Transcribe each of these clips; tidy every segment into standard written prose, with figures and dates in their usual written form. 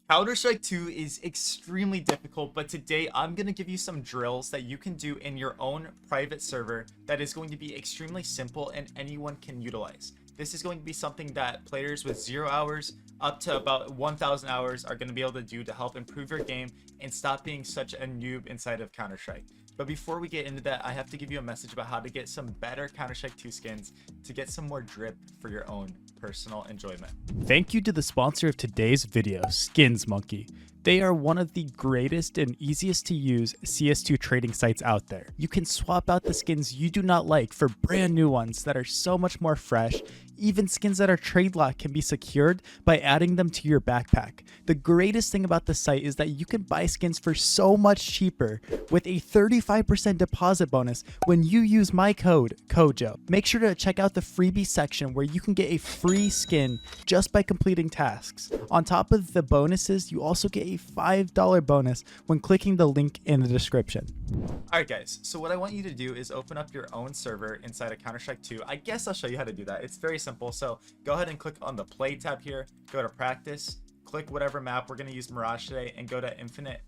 Counter-Strike 2 is extremely difficult, but today I'm going to give you some drills that you can do in your own private server that is going to be extremely simple and anyone can utilize. This is going to be something that players with 0 hours up to about 1,000 hours are going to be able to do to help improve your game and stop being such a noob inside of Counter-Strike. But before we get into that, I have to give you a message about how to get some better Counter-Strike 2 skins to get some more drip for your own personal enjoyment. Thank you to the sponsor of today's video, Skins Monkey. They are one of the greatest and easiest to use CS2 trading sites out there. You can swap out the skins you do not like for brand new ones that are so much more fresh. Even skins that are trade locked can be secured by adding them to your backpack. The greatest thing about the site is that you can buy skins for so much cheaper with a 35% deposit bonus when you use my code, KOJO. Make sure to check out the freebie section where you can get a free skin just by completing tasks. On top of the bonuses, you also get a $5 bonus when clicking the link in the description. Alright guys, so what I want you to do is open up your own server inside of Counter-Strike 2. I guess I'll show you how to do that. It's very simple. So go ahead and click on the play tab here, go to practice, click whatever map. We're going to use Mirage today, and go to infinite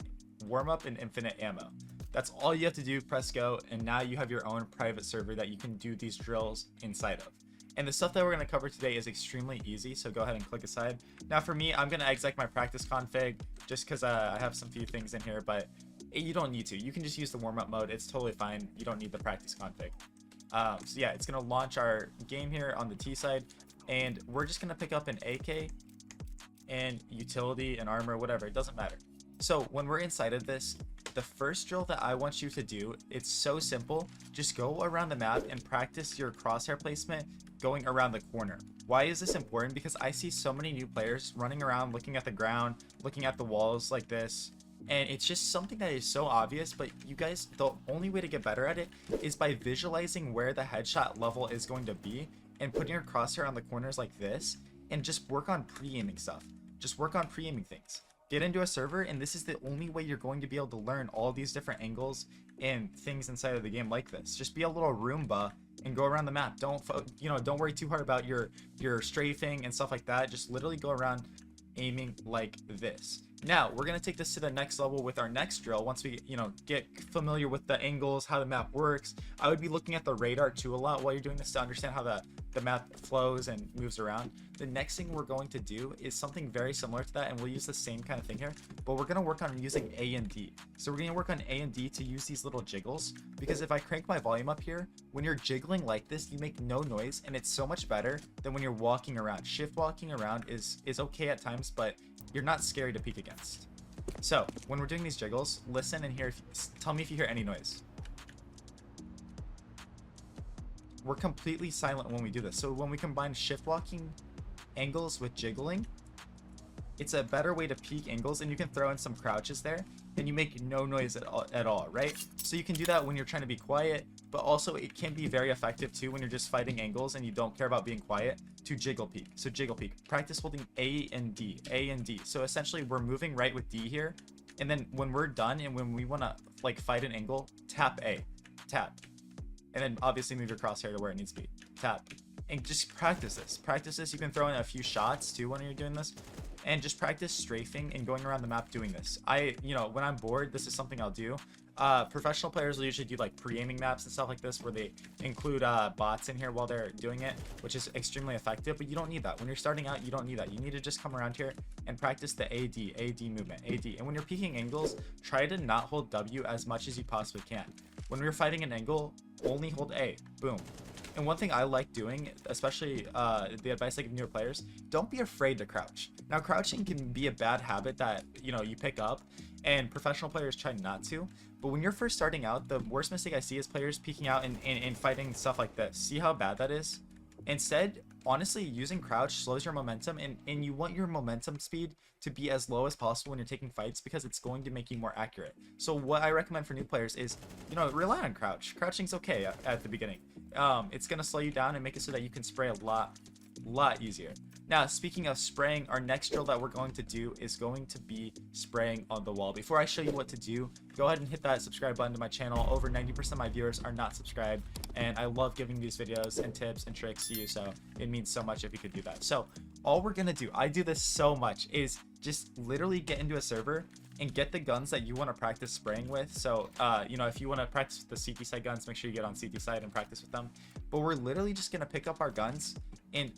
warm-up and infinite ammo. That's all you have to do. Press go, and now you have your own private server that you can do these drills inside of. And the stuff that we're going to cover today is extremely easy, so go ahead and click aside. Now for me, I'm going to exec my practice config just because I have some few things in here, but you don't need to. You can just use the warm-up mode. It's totally fine. You don't need the practice config. So yeah, it's going to launch our game here on the T side, and we're just going to pick up an AK and utility and armor, whatever. It doesn't matter. So when we're inside of this, the first drill that I want you to do, it's so simple. Just go around the map and practice your crosshair placement going around the corner. Why is this important? Because I see so many new players running around looking at the ground, looking at the walls like this, and it's just something that is so obvious. But you guys, the only way to get better at it is by visualizing where the headshot level is going to be and putting your crosshair on the corners like this, and just work on pre-aiming stuff. Just work on pre-aiming things. Get into a server, and this is the only way you're going to be able to learn all these different angles and things inside of the game like this. Just be a little Roomba and go around the map. Don't worry too hard about your strafing and stuff like that. Just literally go around aiming like this. Now we're gonna take this to the next level with our next drill. Once we get familiar with the angles, how the map works, I would be looking at the radar too a lot while you're doing this to understand how the map flows and moves around. The next thing we're going to do is something very similar to that, and we'll use the same kind of thing here, but we're going to work on using A and D. So we're going to work on A and D to use these little jiggles, because if I crank my volume up here, when you're jiggling like this, you make no noise, and it's so much better than when you're walking around. Shift walking around is okay at times, but you're not scary to peek against. So when we're doing these jiggles, listen and hear. Tell me if you hear any noise. We're completely silent when we do this. So when we combine shift walking angles with jiggling, it's a better way to peek angles, and you can throw in some crouches there, and you make no noise at all, right? So you can do that when you're trying to be quiet, but also it can be very effective too when you're just fighting angles and you don't care about being quiet, to jiggle peek. So jiggle peek, practice holding A and D, A and D. So essentially we're moving right with D here, and then when we're done and when we want to like fight an angle, tap A, tap, and then obviously move your crosshair to where it needs to be, tap, and just practice this. You can throw in a few shots too when you're doing this, and just practice strafing and going around the map doing this. When I'm bored, this is something I'll do. Professional players will usually do like pre-aiming maps and stuff like this, where they include bots in here while they're doing it, which is extremely effective, but you don't need that. When you're starting out, you don't need that. You need to just come around here and practice the AD movement, AD. And when you're peeking angles, try to not hold W as much as you possibly can. When we're fighting an angle, only hold A, boom. And one thing I like doing, especially the advice I give newer players, don't be afraid to crouch. Now, crouching can be a bad habit that you pick up, and professional players try not to. But when you're first starting out, the worst mistake I see is players peeking out and fighting stuff like this. See how bad that is? Instead, honestly, using crouch slows your momentum, and you want your momentum speed to be as low as possible when you're taking fights, because it's going to make you more accurate. So what I recommend for new players is, rely on crouch. Crouching's okay at the beginning. It's going to slow you down and make it so that you can spray a lot easier. Now, speaking of spraying, our next drill that we're going to do is going to be spraying on the wall. Before I show you what to do, go ahead and hit that subscribe button to my channel. Over 90% of my viewers are not subscribed, and I love giving these videos and tips and tricks to you, so it means so much if you could do that. So all we're going to do, I do this so much, is just literally get into a server and get the guns that you want to practice spraying with. So you know, if you want to practice with the CT side guns, make sure you get on CT side and practice with them. But we're literally just gonna pick up our guns and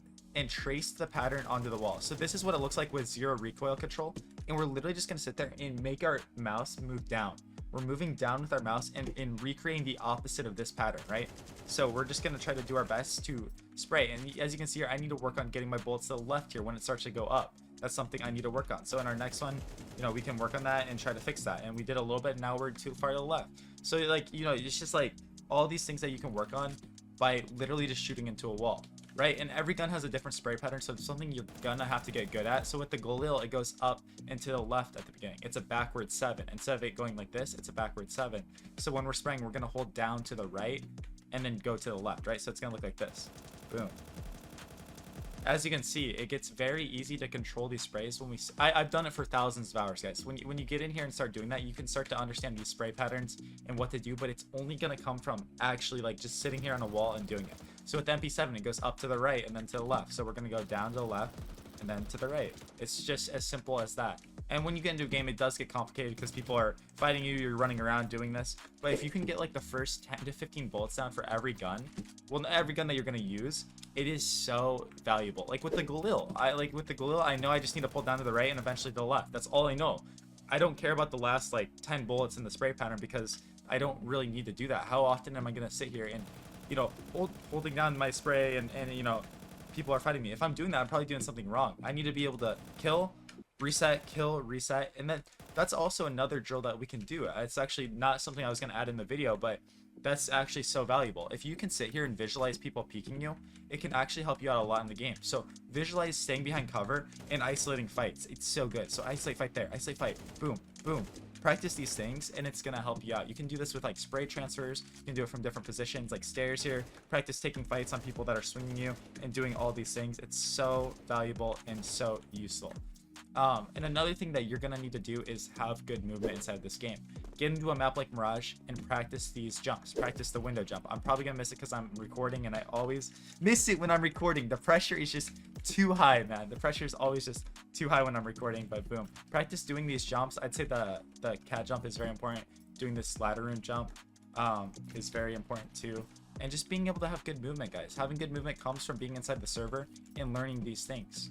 trace the pattern onto the wall. So this is what it looks like with 0 recoil control, and we're literally just gonna sit there and make our mouse move down. We're moving down with our mouse and recreating the opposite of this pattern, right? So we're just gonna try to do our best to spray. And as you can see here, I need to work on getting my bullets to the left here when it starts to go up. That's something I need to work on. So in our next one, you know, we can work on that and try to fix that. And we did a little bit, now we're too far to the left. So like, you know, it's just like all these things that you can work on by literally just shooting into a wall, right? And every gun has a different spray pattern, so it's something you're gonna have to get good at. So with the Galil, it goes up and to the left at the beginning. It's a backward 7. Instead of it going like this, it's a backward 7. So when we're spraying, we're gonna hold down to the right and then go to the left, right? So it's gonna look like this. Boom. As you can see, it gets very easy to control these sprays when I've done it for thousands of hours, guys. When you get in here and start doing that, you can start to understand these spray patterns and what to do, but it's only gonna come from actually like just sitting here on a wall and doing it. So with the MP7, it goes up to the right and then to the left. So we're gonna go down to the left and then to the right. It's just as simple as that. And when you get into a game, it does get complicated because people are fighting you, you're running around doing this. But if you can get like the first 10 to 15 bullets down for every gun, well, every gun that you're gonna use, it is so valuable. Like with the Galil, I know I just need to pull down to the right and eventually to the left. That's all I know. I don't care about the last like 10 bullets in the spray pattern because I don't really need to do that. How often am I gonna sit here and, you know, holding down my spray and you know, people are fighting me? If I'm doing that, I'm probably doing something wrong. I need to be able to kill, reset, kill, reset. And then that's also another drill that we can do. It's actually not something I was going to add in the video, but that's actually so valuable. If you can sit here and visualize people peeking you, it can actually help you out a lot in the game. So visualize staying behind cover and isolating fights. It's so good. So isolate fight there, isolate fight, boom, boom. Practice these things and it's gonna help you out. You can do this with like spray transfers. You can do it from different positions like stairs here. Practice taking fights on people that are swinging you and doing all these things. It's so valuable and so useful. And another thing that you're gonna need to do is have good movement inside this game. Get into a map like Mirage and practice these jumps. Practice the window jump. I'm probably gonna miss it because I'm recording and I always miss it when I'm recording. The pressure is just too high, man. The pressure is always just too high when I'm recording, but boom. Practice doing these jumps. I'd say the cat jump is very important. Doing this ladder room jump is very important too. And just being able to have good movement, guys. Having good movement comes from being inside the server and learning these things.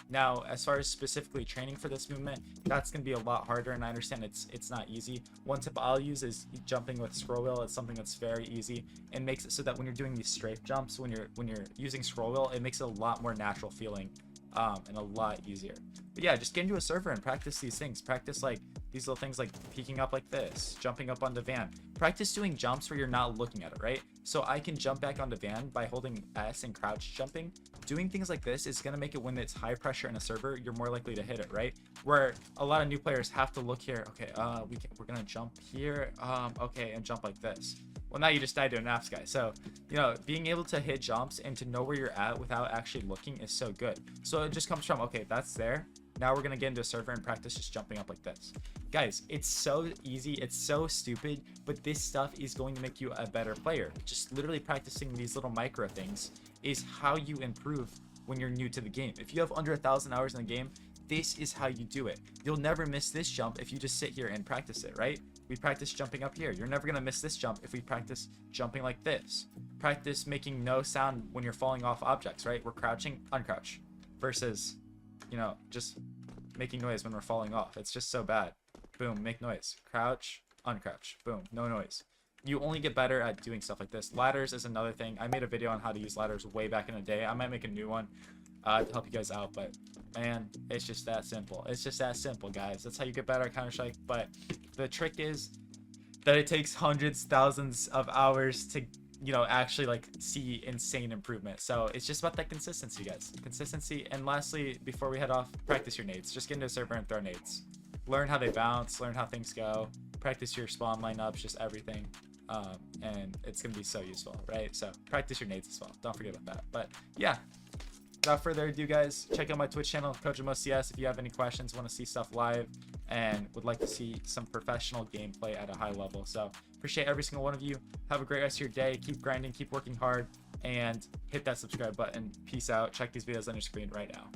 Now, as far as specifically training for this movement, that's going to be a lot harder, and I understand it's not easy. One tip I'll use is jumping with scroll wheel. It's something that's very easy and makes it so that when you're doing these strafe jumps, when you're using scroll wheel, it makes it a lot more natural feeling and a lot easier. But yeah, just get into a server and practice these things. Practice like these little things like peeking up like this, jumping up onto van. Practice doing jumps where you're not looking at it, right? So I can jump back onto van by holding S and crouch jumping. Doing things like this is going to make it when it's high pressure in a server, you're more likely to hit it, right? Where a lot of new players have to look here. Okay, we're going to jump here. Okay, and jump like this. Well, now you just died to an apps guy. So, you know, being able to hit jumps and to know where you're at without actually looking is so good. So it just comes from, okay, that's there. Now we're going to get into a server and practice just jumping up like this. Guys, it's so easy. It's so stupid, but this stuff is going to make you a better player. Just literally practicing these little micro things is how you improve when you're new to the game. If you have under 1,000 hours in the game, this is how you do it. You'll never miss this jump if you just sit here and practice it, right? We practice jumping up here. You're never going to miss this jump if we practice jumping like this. Practice making no sound when you're falling off objects, right? We're crouching, uncrouch, versus, you know, just making noise when we're falling off. It's just so bad. Boom, make noise. Crouch, uncrouch. Boom, no noise. You only get better at doing stuff like this. Ladders is another thing. I made a video on how to use ladders way back in the day. I might make a new one to help you guys out, but man, it's just that simple. It's just that simple, guys. That's how you get better at Counter-Strike. But the trick is that it takes hundreds, thousands of hours to, you know, actually like see insane improvement. So it's just about that consistency, guys. Consistency. And lastly, before we head off, practice your nades. Just get into a server and throw nades. Learn how they bounce, learn how things go, practice your spawn lineups, just everything. And it's gonna be so useful, right? So practice your nades as well. Don't forget about that. But yeah, without further ado, guys, check out my Twitch channel, CoachMoCS, if you have any questions, want to see stuff live, and would like to see some professional gameplay at a high level. So appreciate every single one of you. Have a great rest of your day. Keep grinding, keep working hard, and hit that subscribe button. Peace out. Check these videos on your screen right now.